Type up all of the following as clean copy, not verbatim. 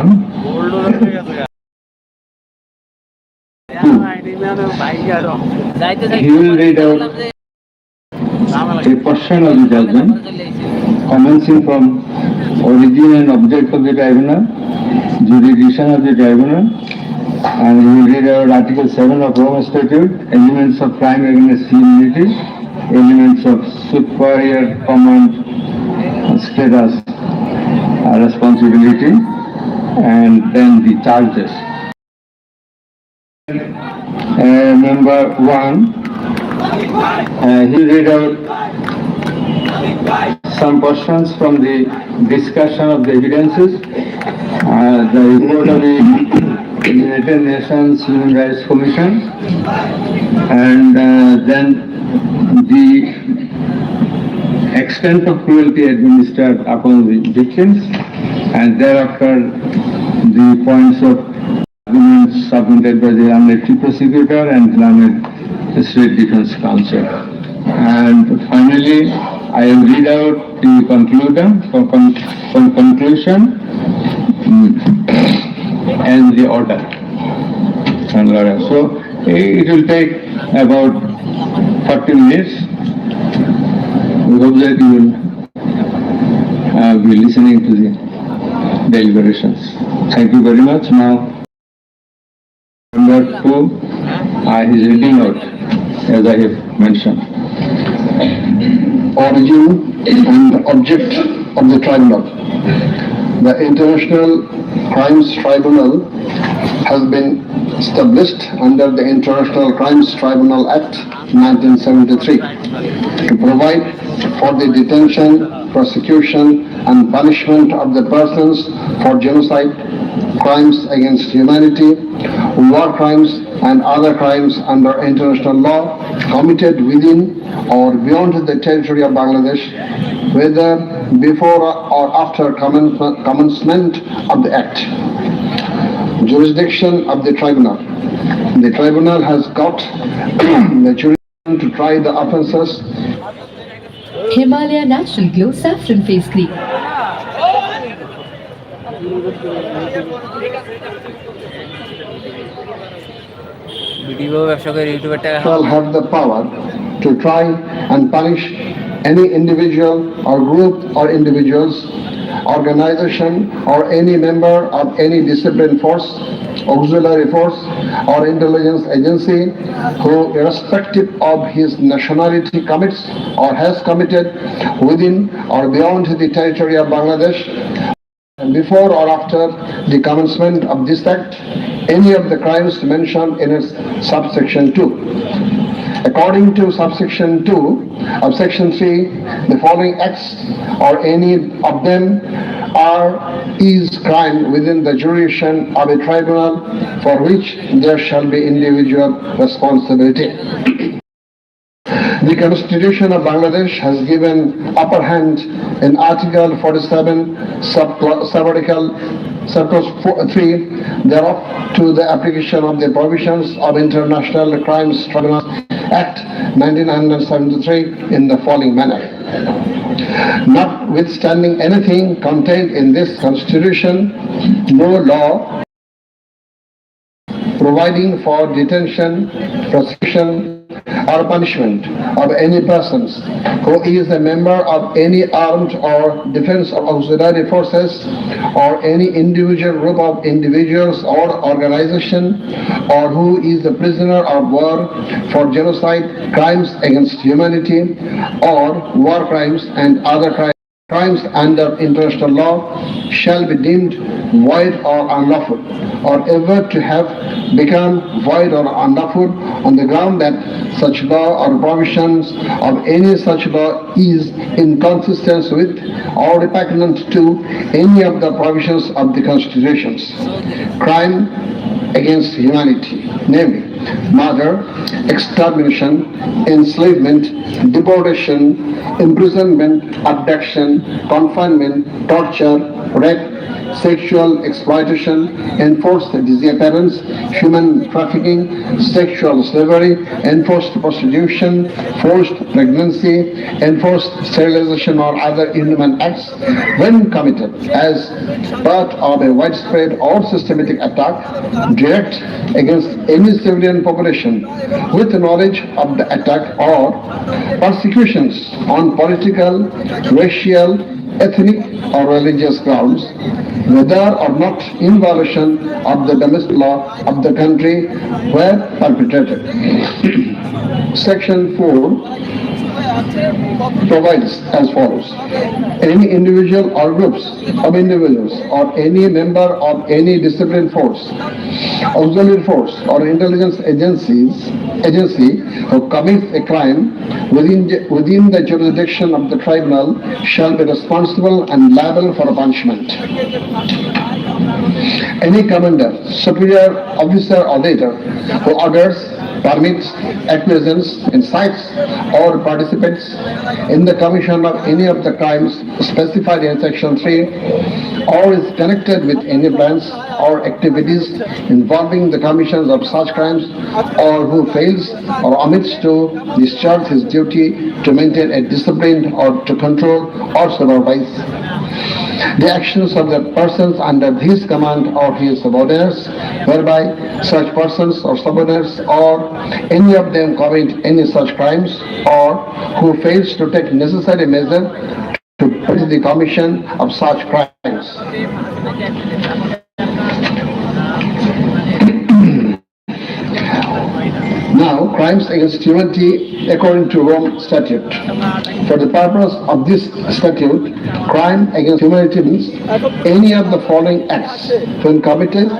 He will read out a portion of the judgment commencing from origin and object of the tribunal, jurisdiction of the tribunal, and he will read out Article 7 of Rome Statute, elements of crime against humanity, elements of superior command status, responsibility, and then the charges. Number 1, he read out some portions from the discussion of the evidences, the report of the United Nations Human Rights Commission, and then the extent of cruelty administered upon the victims, and thereafter the points of arguments submitted by the learned prosecutor and learned State Defense Counsel. And finally, I will read out the conclusion and the order. So it will take about 40 minutes. We hope that you will be listening to the deliberations. Thank you very much. Now, number 2 is reading out, as I have mentioned. Origin and object of the tribunal. The International Crimes Tribunal has been established under the International Crimes Tribunal Act 1973 to provide for the detention, prosecution, and punishment of the persons for genocide, crimes against humanity, war crimes, and other crimes under international law committed within or beyond the territory of Bangladesh, whether before or after commencement of the Act. Jurisdiction of the Tribunal. The Tribunal has got the jurisdiction to try the offences. Himalaya Natural Glow Saffron Face Cream. Shall have the power to try and punish any individual or group or individuals, organization or any member of any disciplined force, auxiliary force or intelligence agency who, irrespective of his nationality, commits or has committed within or beyond the territory of Bangladesh, before or after the commencement of this Act, any of the crimes mentioned in its subsection 2. According to subsection 2 of section 3, the following acts or any of them is crime within the jurisdiction of a tribunal for which there shall be individual responsibility. The Constitution of Bangladesh has given upper hand in Article 47, subarticle 3 thereof to the application of the provisions of International Crimes Tribunal Act 1973 in the following manner. Notwithstanding anything contained in this Constitution, no law providing for detention, prosecution, or punishment of any persons who is a member of any armed or defense of auxiliary forces or any individual group of individuals or organization or who is a prisoner of war for genocide, crimes against humanity or war crimes and other crimes under international law shall be deemed void or unlawful, or ever to have become void or unlawful on the ground that such law or provisions of any such law is inconsistent with or repugnant to any of the provisions of the constitutions. Crime against humanity, namely murder, extermination, enslavement, deportation, imprisonment, abduction, confinement, torture, rape, sexual exploitation, enforced disappearance, human trafficking, sexual slavery, enforced prostitution, forced pregnancy, enforced sterilization or other inhuman acts when committed as part of a widespread or systematic attack direct against any civilian population with knowledge of the attack, or persecutions on political, racial, ethnic or religious grounds, whether or not in violation of the domestic law of the country were perpetrated. Section 4 provides as follows: any individual or groups of individuals or any member of any disciplined force, auxiliary force or intelligence agency who commits a crime within the jurisdiction of the tribunal shall be responsible and liable for punishment. Any commander, superior officer or leader who orders, permits, acquiesces, incites or participates in the commission of any of the crimes specified in section 3 or is connected with any plans or activities involving the commission of such crimes, or who fails or omits to discharge his duty to maintain a discipline or to control or supervise the actions of the persons under his command or his subordinates, whereby such persons or subordinates or any of them commit any such crimes, or who fails to take necessary measure to prevent the commission of such crimes. Now, crimes against humanity according to Rome Statute. For the purpose of this statute, crime against humanity means any of the following acts when committed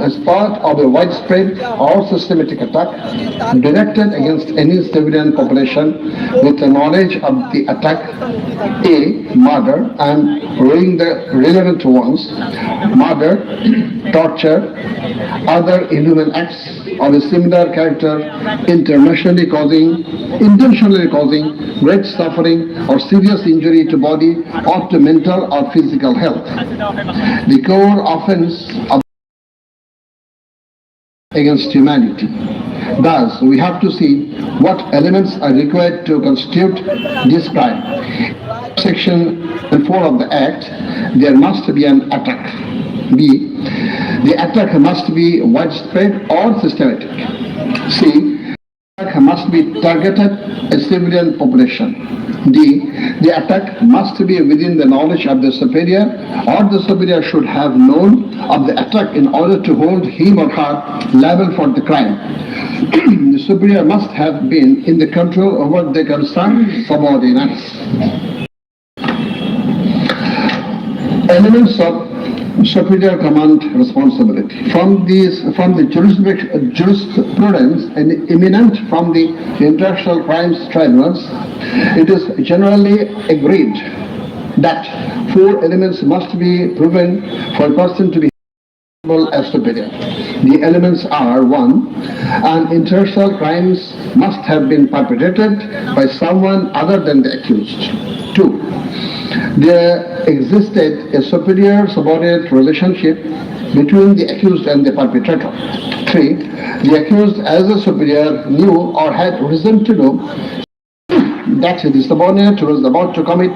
as part of a widespread or systematic attack directed against any civilian population with the knowledge of the attack: A. Murder and reading the relevant ones: murder, torture, other inhuman acts of a similar character intentionally causing great suffering or serious injury to body or to mental or physical health. The core offense of against humanity. Thus, we have to see what elements are required to constitute this crime. Section 4 of the Act, there must be an attack. B. The attack must be widespread or systematic. C. The attack must be targeted a civilian population. D. The attack must be within the knowledge of the superior, or the superior should have known of the attack in order to hold him or her liable for the crime. The superior must have been in the control over the concerned subordinates. Elements of superior command responsibility. From the jurisprudence and eminent from the international crimes tribunals, it is generally agreed that 4 elements must be proven for a person to be as superior. The elements are: 1. An international crimes must have been perpetrated by someone other than the accused. 2. There existed a superior-subordinate relationship between the accused and the perpetrator. 3. The accused as a superior knew or had reason to know that the subordinate was about to commit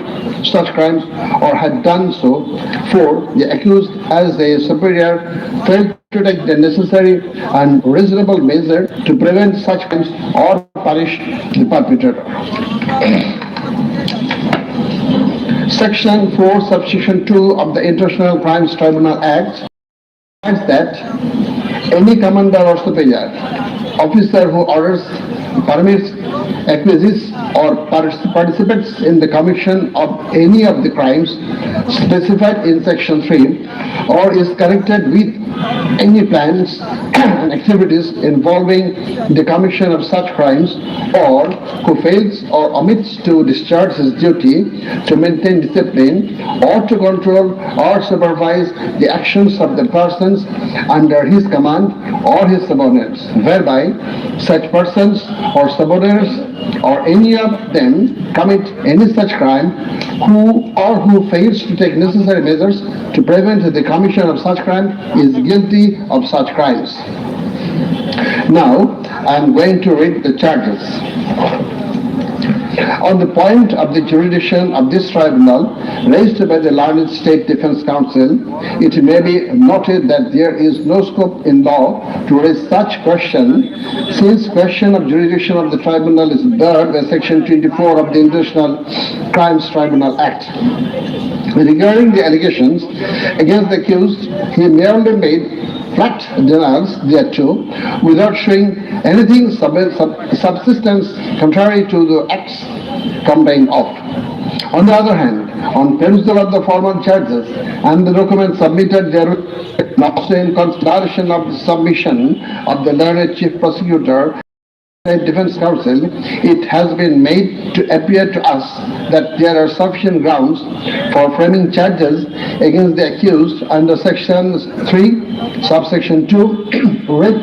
such crimes or had done so. 4. The accused as a superior failed to take the necessary and reasonable measure to prevent such crimes or punish the perpetrator. Section 4, subsection 2 of the International Crimes Tribunal Act provides that any commander or superior officer who orders, permits, acquiesces or participates in the commission of any of the crimes specified in section 3 or is connected with any plans and activities involving the commission of such crimes, or who fails or omits to discharge his duty to maintain discipline or to control or supervise the actions of the persons under his command or his subordinates, whereby such persons or subordinates or any of them commit any such crime, who fails to take necessary measures to prevent the commission of such crime is guilty of such crimes. Now, I am going to read the charges. On the point of the jurisdiction of this tribunal raised by the learned State Defence Council, it may be noted that there is no scope in law to raise such question, since question of jurisdiction of the tribunal is barred by Section 24 of the International Crimes Tribunal Act. Regarding the allegations against the accused, he merely made flat denials thereto, without showing anything subsistence contrary to the acts complained of. On the other hand, on perusal of the formal charges and the documents submitted therewith, also in consideration of the submission of the learned Chief Prosecutor, State Defence Council, it has been made to appear to us that there are sufficient grounds for framing charges against the accused under Section 3, subsection 2,